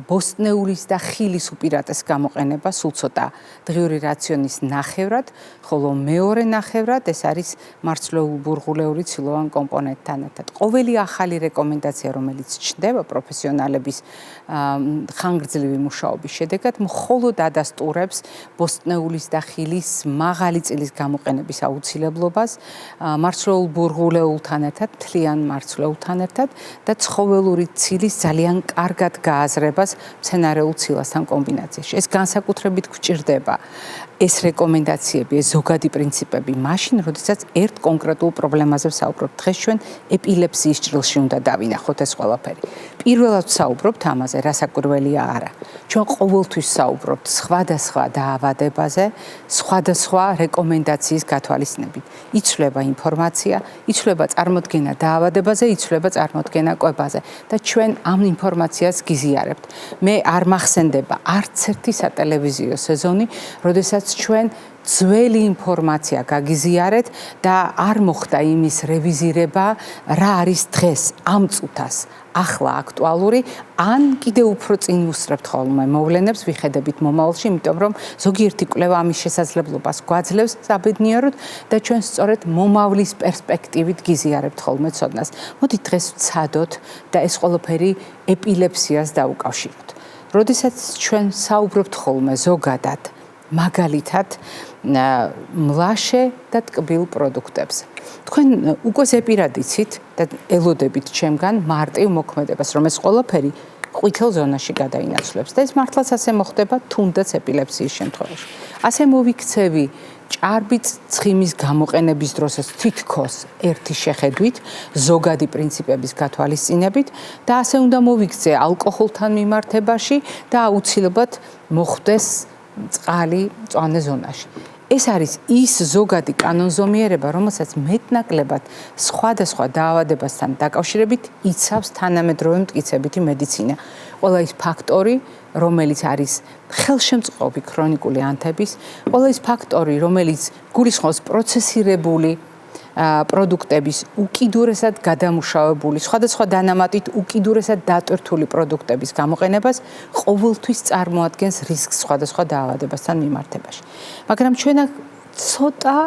ბოსტნეულის და ხილის უპირატეს გამოყენება სულ ცოტა დღიური რაციონის ნახევრად, ხოლო მეორე ნახევრად ეს არის მარცვლეულ-ბურღულეული ცილოვან კომპონენტთან ერთად. ყოველი ახალი რეკომენდაცია, რომელიც ჩნდება პროფესიონალების ხანგრძლივი მუშაობის შედეგად, მხოლოდ ადასტურებს ბოსტნეულის და ხილის მაღალი წილის გამოყენების აუცილებლობას მარცვლეულ-ბურღულეულთან ერთად, მთლიან მარცვლეულთან ერთად და ცხოველური ცილის ძალიან კარგად გააზრებას მცენარეულ ცილასთან კომბინაციაში. ეს განსაკუთრებით გვჭირდება ეს რეკომენდაციები, ეს ზოგადი პრინციპები მაშინ, როდესაც ერთ კონკრეტულ პრობლემაზე ვსაუბრობთ. დღეს ჩვენ ეპილეფსიის ჭრილში უნდა დავინახოთ ეს ყველაფერი. პირველად ვსაუბრობთ ამაზე, რასაკვირველია არა. ჩვენ ყოველთვის ვსაუბრობთ სხვადასხვა დაავადებაზე, სხვადასხვა რეკომენდაციის გათვალისწინებით. იცვლება ინფორმაცია, იცვლება წარმოდგენა დაავადებაზე, იცვლება წარმოდგენა კვებაზე და ჩვენ ამ ინფორმაციას გიზიარებთ. მე არ მახსენდება არც ერთი სატელევიზიო სეზონი, როდესაც ჩვენ ძველი ინფორმაცია გაგიზიარეთ და არ მოხდა იმის რევიზირება, რა არის დღეს ამ წუთას ახლა აქტუალური, ან კიდევ უფრო წინ უსწრებთ ხოლმე მოვლენებს, ვიხედებით მომავალში, იმიტომ რომ ზოგიერთი კვლევა ამის შესაძლებლობას გვაძლევს საბედნიეროდ და ჩვენ სწორედ მომავლის პერსპექტივით გიზიარებთ ხოლმე ცოდნას. მოდით დღეს ვცადოთ და ეს ყველაფერი ეპილეფსიას დავუკავშიროთ. როდესაც ჩვენ საუბრობთ ხოლმე ზოგადად მაგალითად მლაშე და ტკბილ პროდუქტებზე. თქვენ უკვე ზეპირად იცით და ელოდებით ჩემგან მარტივ მოქმედებას, რომ ეს ყველაფერი ყვითელ ზონაში გადაინაცვლებს და ეს მართლაც ასე მოხდება თუნდაც ეპილეფსიის შემთხვევაში. ასე მოვიქცევი ჭარბი ცხიმის გამოყენების დროსაც თითქოს ერთი შეხედვით, ზოგადი პრინციპების გათვალისწინებით და ასე უნდა მოვიქცე ალკოჰოლთან მიმართებაში და აუცილებლად მოხდეს წყალი მწვანე ზონაში. ეს არის ის ზოგადი კანონზომიერება, რომელსაც მეტნაკლებად სხვადასხვა დაავადებასთან დაკავშირებით იცავს თანამედროვე მტკიცებითი მედიცინა. ყველა ის ფაქტორი, რომელიც არის ხელშემწყობი ქრონიკული ანთების, ყველა ის ფაქტორი, რომელიც გულისხმობს პროცესირებული პროდუქტების უკიდურესად გადამუშავებული, სხვადასხვა დანამატით უკიდურესად დატვირთული პროდუქტების გამოყენებას ყოველთვის წარმოადგენს რისკს სხვადასხვა დაავადებასთან მიმართებაში. მაგრამ ჩვენ ცოტა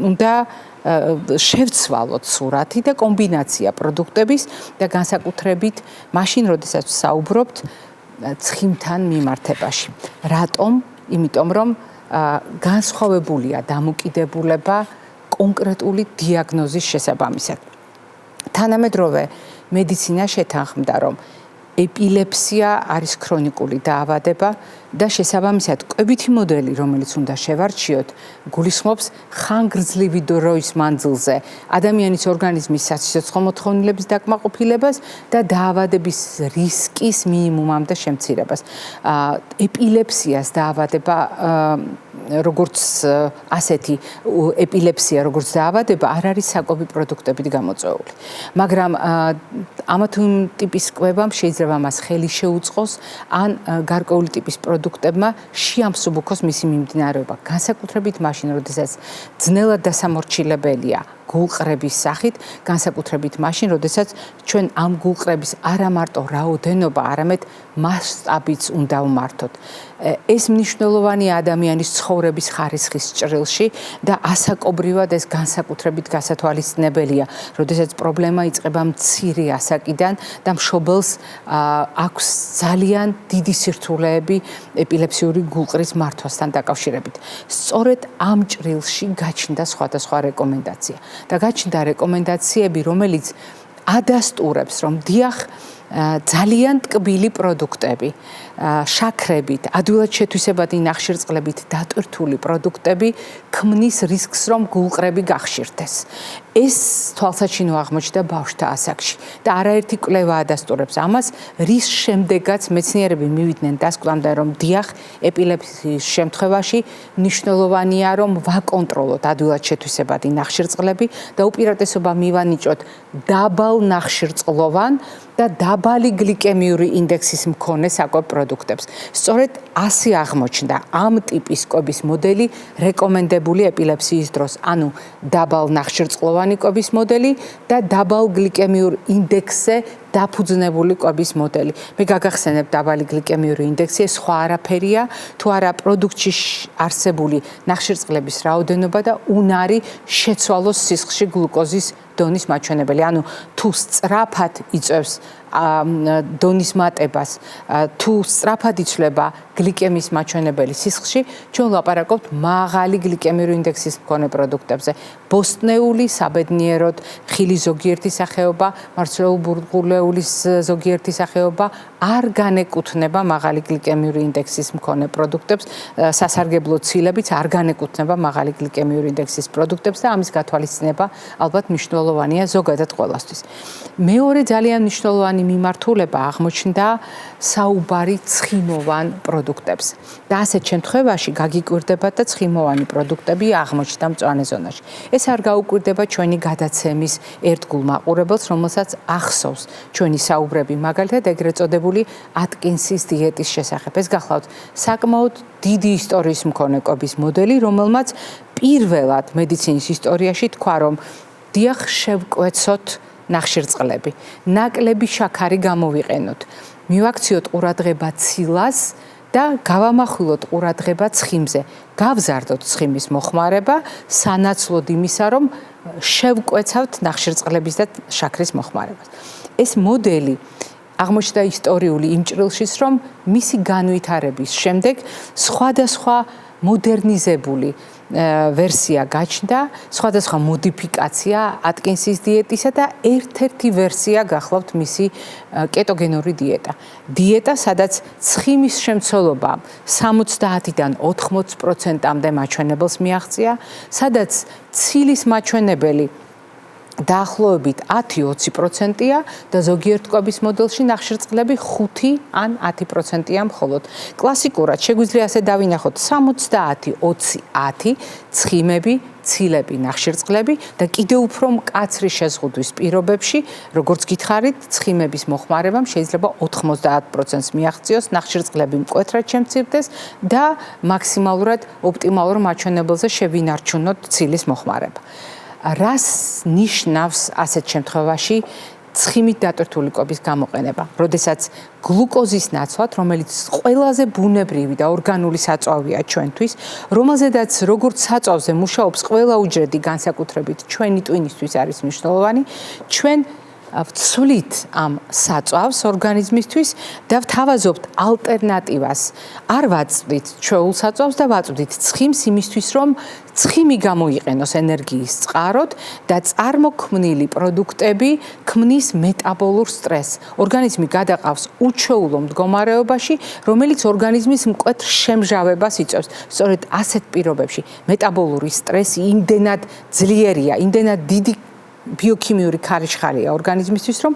უნდა შევცვალოთ სურათი და კომბინაცია პროდუქტების და განსაკუთრებით მაშინ, როდესაც ვსაუბრობთ ცხიმთან მიმართებაში. რატომ? იმიტომ რომ განსხვავებულია დამოკიდებულება კონკრეტული დიაგნოზის შესაბამისად. თანამედროვე მედიცინა შეთანხმდა, რომ ეპილეფსია არის ქრონიკული დაავადება და შესაბამისად კვებითი მოდელი, რომელიც უნდა შევარჩიოთ, გულისხმობს ხანგრძლივი დროის მანძილზე ადამიანის ორგანიზმის საციცოცხლო მოთხოვნილების დაკმაყოფილებას და დაავადების რისკის მინიმუმამდე შემცირებას. ეპილეფსიას დაავადება როგორც ასეთი ეპილეფსია როგორც დაავადება არ არის საკვები პროდუქტებით გამოწვეული. მაგრამ ამა თუ იმ ტიპის კვებამ შეიძლება მას ხელი შეუწყოს ან გარკვეული ტიპის პროდუქტებმა შეამსუბუქოს მისი მიმდინარეობა. განსაკუთრებით მაშინ, როდესაც ძნელად დასამორჩილებელია გულყრების სახით, განსაკუთრებით მაშინ, როდესაც ჩვენ ამ გულყრების არა მარტო რაოდენობა, არამედ მასშტაბიც უნდა ვმართოთ. ეს მნიშვნელოვანია ადამიანის ცხოვრების ხარისხის ჭრილში და ასაკობრივად ეს განსაკუთრებით გასათვალისწინებელია, როდესაც პრობლემა იწყება მცირე ასაკიდან და მშობელს აქვს ძალიან დიდი სირთულეები ეპილეფსიური გულყრის მართვასთან დაკავშირებით. სწორედ ამ ჭრილში გაჩნდა სხვადასხვა რეკომენდაცია და გაჩნდა რეკომენდაციები, რომელიც ადასტურებს, რომ დიახ, ძალიან ტკბილი პროდუქტები, შაქრებით, ადვილად შეთვისებადი ნახშირწყლებით დატვირთული პროდუქტები ქმნის რისკს, რომ გულყრები გახშირდეს. ეს თვალსაჩინო აღმოჩნდა ბავშვთა ასაკში და არაერთი კვლევა ადასტურებს ამას, რის შემდეგაც მეცნიერები მივიდნენ დასკვნამდე, რომ დიახ, ეპილეფსიის შემთხვევაში მნიშვნელოვანია, რომ ვაკონტროლოთ ადვილად შეთვისებადი ნახშირწყლები და უპირატესობა მივანიჭოთ დაბალ ნახშირწყლოვან და დაბალი გლიკემიური ინდექსის მქონე საკვებ პროდუქტებს. სწორედ ასე აღმოჩნდა ამ ტიპის კვების მოდელი რეკომენდებული ეპილეფსიის დროს, ანუ დაბალ ნახშირწყლოვანი კვების მოდელი და დაბალ გლიკემიურ ინდექსზე დაფუძნებული კვების მოდელი. მე გაგახსენებ დაბალი გლიკემიური ინდექსი, ეს სხვა არაფერია, თუ არა პროდუქტში არსებული ნახშირწყლების რაოდენობა და უნარი შეცვალოს სისხლში გლუკოზის დონის მაჩვენებელი. ანუ თუ სწრაფად იწევს დონის მატებას, თუ სწრაფად იცვლება გლიკემიის მაჩვენებელი სისხლში, ჩვენ ვლაპარაკობთ მაღალი გლიკემიური ინდექსის მქონე პროდუქტებზე. ბოსტნეული, საბედნიეროდ, ხილის ზოგიერთი სახეობა, მარცვლეულბურღულეულის ზოგიერთი სახეობა არ განეკუთვნება მაღალი გლიკემიური ინდექსის მქონე პროდუქტებს, სასარგებლო ცილებიც არ განეკუთვნება მაღალი გლიკემიური ინდექსის პროდუქტებს და ამის გათვალისწინება ალბათ მნიშვნელოვანია ზოგადად ყველასთვის. მეორე ძალიან მნიშვნელოვანი მიმართულება აღმოჩნდა საუბარი ცხიმოვან პროდუქტებს. და ასეთ შემთხვევაში გაგიკვირდებათ და ცხიმოვანი პროდუქტები აღმოჩნდა მწვანე ზონაში. ეს არ გაუკვირდება ჩვენი გადაცემის ერთგულ მაყურებელს, რომელსაც ახსოვს ჩვენი საუბრები მაგალითად ეგრეთ წოდებული ატკინსის დიეტის შესახებ. ეს გახლავთ საკმაოდ დიდი ისტორიის მქონე კვების მოდელი, რომელმაც პირველად მედიცინის ისტორიაში თქვა, რომ დიახ, შევკვეცოთ ნახშირწყლები, ნაკლები შაქარი გამოვიყენოთ, მივაქციოთ ყურადღება ცილას და გავამახვილოთ ყურადღება ცხიმზე. გავზარდოთ ცხიმის მოხმარება, სანაცვლოდ იმისა, რომ შევკვეცავთ ნახშირწყლების და შაქრის მოხმარებას. ეს მოდელი აღმოჩნდა ისტორიული იმ ჭრილშიც, რომ მისი განვითარების შემდეგ სხვადასხვა მოდერნიზებული ვერსია გაჩნდა, სხვადასხვა მოდიფიკაცია ატკინსის დიეტისა და ერთ-ერთი ვერსია გახლავთ მისი კეტოგენური დიეტა. დიეტა, სადაც ცხიმის შემცველობა 70-დან 80%-მდე მაჩვენებელს მიაღწია, სადაც ცილის მაჩვენებელი დაახლოებით 10-20%-ია და ზოგიერთ კვების მოდელში ნახშირწყლები 5 ან 10%-ია მხოლოდ. კლასიკურად შეგვიძლია ასე დავინახოთ 70-20-10 ცხიმები, ცილები, ნახშირწყლები და კიდევ უფრო მკაცრი შეზღუდვის პირობებში, როგორც გითხარით, ცხიმების მოხმარებამ შეიძლება 90%-ს მიაღწიოს, ნახშირწყლები მკვეთრად შემცირდეს და მაქსიმალურად ოპტიმალურ მაჩვენებელზე შევინარჩუნოთ ცილის მოხმარება. რას ნიშნავს ასეთ შემთხვევაში ცხიმით დატვირთული კვების გამოყენება? როდესაც გლუკოზის ნაცვლად, რომელიც ყველაზე ბუნებრივი და ორგანული საწვავია ჩვენთვის, რომელზედაც როგორც საწვავზე მუშაობს ყველა უჯრედი, განსაკუთრებით ჩვენი ტვინისთვის არის მნიშვნელოვანი, ჩვენ ვცვლით ამ საწვავს ორგანიზმისთვის და ვთავაზობთ ალტერნატივას. არ ვაწვდით ჩვეულ საწვავს და ვაწვდით ცხიმს იმისთვის, რომ ცხიმი გამოიყენოს ენერგიის წყაროდ და წარმოქმნილი პროდუქტები ქმნის მეტაბოლურ სტრესს. ორგანიზმი გადაყავს უჩვეულო მდგომარეობაში, რომელიც ორგანიზმის მკვეთრ შემჟავებას იწვევს. სწორედ ასეთ პირობებში მეტაბოლური სტრესი იმდენად ძლიერია, იმდენად დიდი ბიოქიმიური ქარიშხალია ორგანიზმისთვის, რომ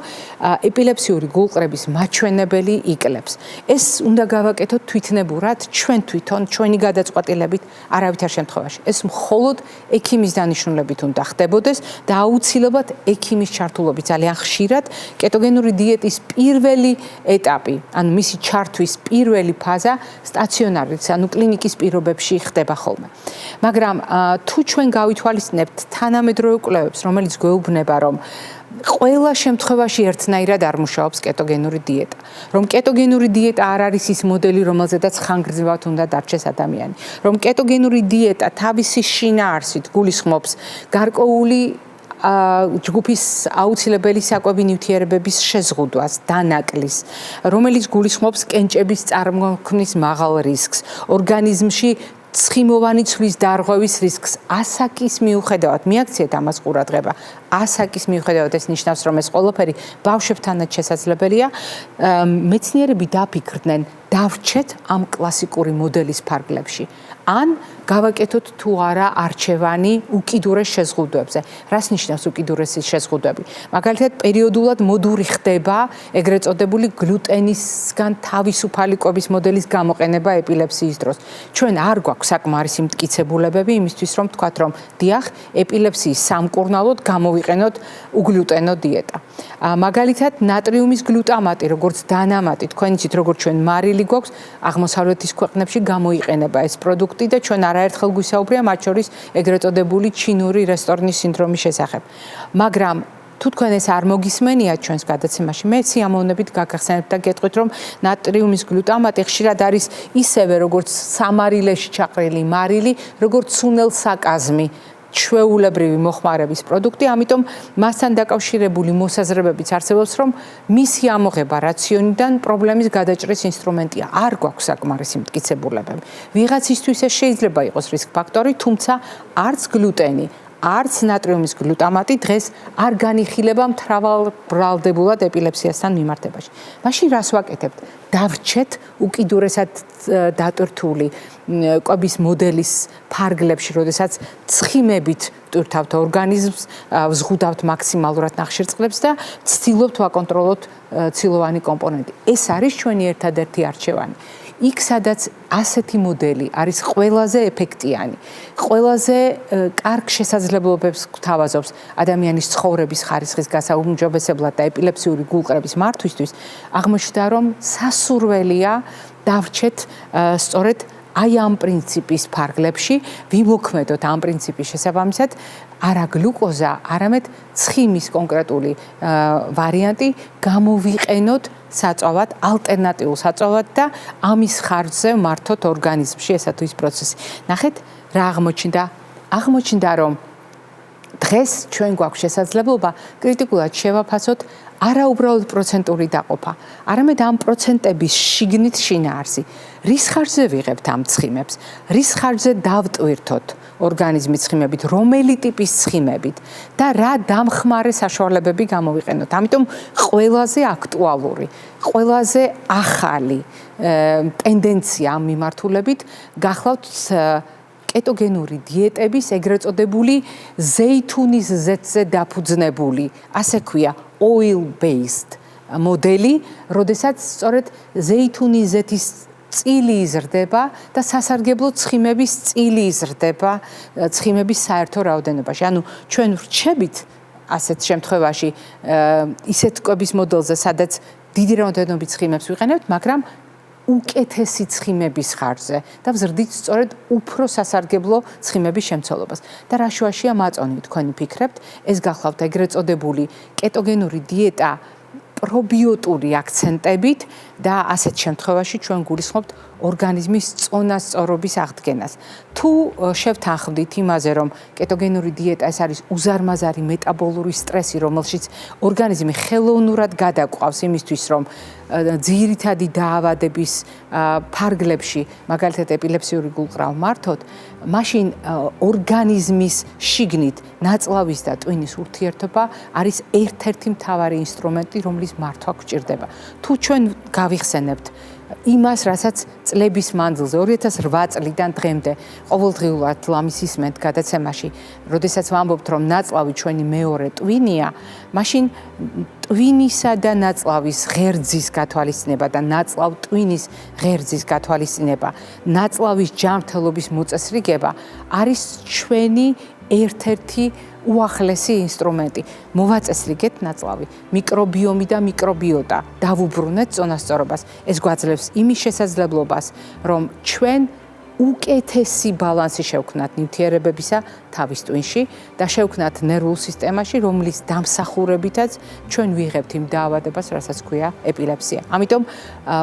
ეპილეფსიური გულყრების მაჩვენებელი იკლებს. ეს უნდა გავაკეთოთ თვითნებურად, ჩვენ თვითონ, ჩვენი გადაწყვეტილებით, არავითარ შემთხვევაში. ეს მხოლოდ ექიმის დანიშნულებით უნდა ხდებოდეს და აუცილებლად ექიმის ჩართულობით. ძალიან ხშირად კეტოგენური დიეტის პირველი ეტაპი, ანუ მისი ჩართვის პირველი ფაზა სტაციონარით, ანუ კლინიკის პირობებში ხდება ხოლმე. მაგრამ თუ ჩვენ გავითვალისწინებთ თანამედროვე კვლევებს, რომელიც გვეუბნება, რომ ყველა შემთხვევაში ერთნაირად არ მუშაობს კეტოგენური დიეტა. რომ კეტოგენური დიეტა არ არის ის მოდელი, რომელზედაც ხანგრძლივად უნდა დარჩეს ადამიანი. რომ კეტოგენური დიეტა თავისი შინაარსით გულისხმობს გარკვეული ჯგუფის აუცილებელი საკვები ნივთიერებების შეზღუდვას, დანაკლის, რომელიც გულისხმობს კენჭების წარმოქმნის მაღალ რისკს, ორგანიზმში ცხიმოვანი ცვლის დარღვევის რისკს, ასაკის მიუხედავად, მიაქციეთ ამას ყურადღება, ასაკის მიუხედავად ეს ნიშნავს, რომ ეს ყველაფერი ბავშვებთანაც შესაძლებელია. მეცნიერები დაფიქრდნენ, დავრჩეთ ამ კლასიკური მოდელის ფარგლებში, ან გავაკეთოთ თუ არა არჩევანი უკიდურეს შეზღუდვებზე. რას ნიშნავს უკიდურესი შეზღუდვები? მაგალითად, პერიოდულად მოდური ხდება ეგრეთ წოდებული გლუტენისგან თავისუფალი კვების მოდელის გამოყენება ეპილეფსიის დროს. ჩვენ არ გვაქვს საკმარისი მტკიცებულებები იმისთვის, რომ ვთქვათ, რომ დიახ, ეპილეფსიის სამკურნალოდ გამოვიყენოთ უგლუტენო დიეტა. მაგალითად, ნატრიუმის გლუტამატი, როგორც დანამატი, თქვენ იცით, როგორც ჩვენ მარილი გვაქვს, აღმოსავლეთის ქვეყნებში გამოიყენება ეს პროდუქტი და ჩვენ არაერთხელ გვისაუბრია მათ შორის ეგრეთ წოდებული ჩინური რესტორნის სინდრომის შესახებ. მაგრამ თუ თქვენ ეს არ მოგისმენიათ ჩვენს გადაცემაში, მე სიამოვნებით გაგახსენებთ და გეტყვით, რომ ნატრიუმის გლუტამატი ხშირად არის ისევე როგორც სამარილეში ჩაყრილი მარილი, როგორც სუნელსაკაზმი, ჩვეულებრივი მოხმარების პროდუქტი, ამიტომ მასთან დაკავშირებული მოსაზრებებიც არსებობს, რომ მისი ამოღება რაციონიდან პრობლემის გადაჭრის ინსტრუმენტია. არ გვაქვს საკმარისი მტკიცებულებები. ვიღაცისთვის ეს შეიძლება იყოს რისკ ფაქტორი, თუმცა არც გლუტენი, არც ნატრიუმის გლუტამატი დღეს არ განიხილება მრავალბრალდებულად ეპილეფსიასთან მიმართებაში. მაშინ რას ვაკეთებთ? დავრჩეთ უკიდურესად დატვირთული კვების მოდელის ფარგლებში, როდესაც ცხიმებით ვტვირთავთ ორგანიზმს, ვზღუდავთ მაქსიმალურად ნახშირწყლებს და ვცდილობთ ვაკონტროლოთ ცილოვანი კომპონენტი. ეს არის ჩვენი ერთადერთი არჩევანი. იქ, სადაც ასეთი მოდელი არის ყველაზე ეფექტიანი, ყველაზე კარგ შესაძლებლობებს გვთავაზობს ადამიანის ცხოვრების ხარისხის გასაუმჯობესებლად და ეპილეფსიური გულყრების მართვისთვის, აღმოჩნდა, რომ სასურველია დავრჩეთ სწორედ აი ამ პრინციპის ფარგლებში, ვიმოქმედოთ ამ პრინციპის შესაბამისად, არა გლუკოზა, არამედ ცხიმის კონკრეტული ვარიანტი გამოვიყენოთ საწვავად, ალტერნატიულ საწვავად და ამის ხარჯზე მართოთ ორგანიზმში ესა თუ ის პროცესი. ნახეთ, რა აღმოჩნდა? აღმოჩნდა, რომ დღეს ჩვენ გვაქვს შესაძლებლობა კრიტიკულად შევაფასოთ არა უბრალოდ პროცენტული დაყოფა, არამედ ამ პროცენტების შიგნით შინაარსი. რის ხარჯზე ვიღებთ ამ ცხიმებს? რის ხარჯზე დავტვირთოთ ორგანიზმის ცხიმებით, რომელი ტიპის ცხიმებით და რა დამხმარე საშუალებები გამოვიყენოთ. ამიტომ ყველაზე აქტუალური, ყველაზე ახალი ტენდენცია ამ მიმართულებით გახლავთ კეტოგენური დიეტების ეგრეთ წოდებული ზეითუნის ზეთზე დაფუძნებული, ასე ქვია, oil based მოდელი, როდესაც სწორედ ზეითუნის ზეთის წილი იზრდება და სასარგებლო ცხიმების წილი იზრდება ცხიმების საერთო რაოდენობაში. ანუ ჩვენ ვრჩებით ასეთ შემთხვევაში ისეთ კვების მოდელზე, სადაც დიდი რაოდენობით ცხიმებს ვიყენებთ, მაგრამ უკეთესი ცხიმების ხარჯზე და ვზრდით სწორედ უფრო სასარგებლო ცხიმების შემცველობას. და რა შუაშია მაწონი, თქვენი ფიქრებთ, ეს გახლავთ ეგრეთ წოდებული კეტოგენური დიეტა პრობიოტული აქცენტებით და ასეთ შემთხვევაში ჩვენ გულისხმობთ ორგანიზმის წონასწორობის აღდგენას. თუ შევთანხმდით იმაზე, რომ კეტოგენური დიეტა ეს არის უზარმაზარი მეტაბოლური სტრესი, რომელშიც ორგანიზმი ხელოვნურად გადაყვავს იმისთვის, რომ ძირითადი დაავადების ფარგლებში, მაგალითად ეპილეფსიური გულყრა მართოთ, მაშინ ორგანიზმის შიგნით ნაწლავის და ტვინის ურთიერთობა არის ერთ-ერთი მთავარი ინსტრუმენტი, რომლის მართვა გვჭირდება. თუ ჩვენ გავიხსენებთ იმას, რასაც წლების მანძილზე 2008 წლიდან დღემდე ყოველდღიურად ლამის ისმენთ გადაცემაში, როდესაც ვამბობთ, რომ ნაწლავი ჩვენი მეორე ტვინია, მაშინ ტვინისა და ნაწლავის ღერძის გათვალისწინება და ნაწლავ ტვინის ღერძის გათვალისწინება, ნაწლავის ჯანმრთელობის მოწესრიგება არის ჩვენი ერთ-ერთი უახლესი ინსტრუმენტი. მოვაწესრიგეთ ნაწლავი, მიკრობიომი და მიკრობიოტა, დავუბრუნეთ წონასწორობას. ეს გვაძლევს იმის შესაძლებლობას, რომ ჩვენ უკეთესი ბალანსი შევქმნათ ნივთიერებებისა თავის ტვინში და შევქმნათ ნერვულ სისტემაში, რომლის დამსახურებითაც ჩვენ ვიღებთ იმ დაავადებას, რასაც ქვია ეპილეფსია. ამიტომ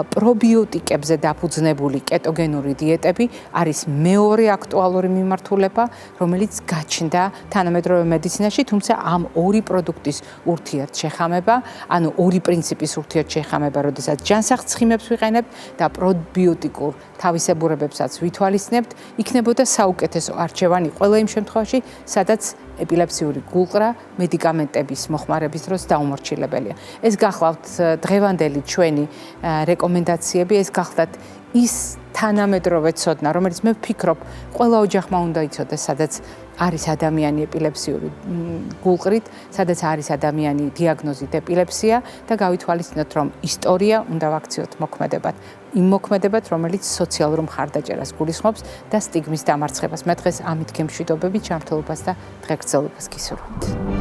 პრობიოტიკებზე დაფუძნებული კეტოგენური დიეტები არის მეორე აქტუალური მიმართულება, რომელიც გაჩნდა თანამედროვე მედიცინაში, თუმცა ამ ორი პროდუქტის ურთიერთშეხამება, ანუ ორი პრინციპის ურთიერთშეხამება, როდესაც ჯანსაღ ცხიმებს ვიყენებთ და პრობიოტიკურ თავისებურებებსაც ვითვალისწინებთ, იქნებოდა საუკეთესო არჩევანი ყველა იმ შემთხვევაში, სადაც ეპილეფსიური გულყრა მედიკამენტების მოხმარების დროს დაუმორჩილებელია. ეს გახლავთ დღევანდელი ჩვენი რეკომენდაციები, ეს გახლავთ ის თანამედროვე ცოდნა, რომელიც მე ვფიქრობ, ყველა ოჯახმა უნდა იცოდეს, სადაც არის ადამიანი ეპილეფსიური გულყრით, სადაც არის ადამიანი დიაგნოზით ეპილეფსია და გავითვალისწინოთ, რომ ისტორია უნდა ვაქციოთ მოქმედებად. იმ მოქმედებად, რომელიც სოციალურ მხარდაჭერას გულისხმობს და სტიგმის დამარცხებას. მე დღეს ამით გემშვიდობებით, ჯანმრთელობას და დღეგრძელობას გისურვებთ.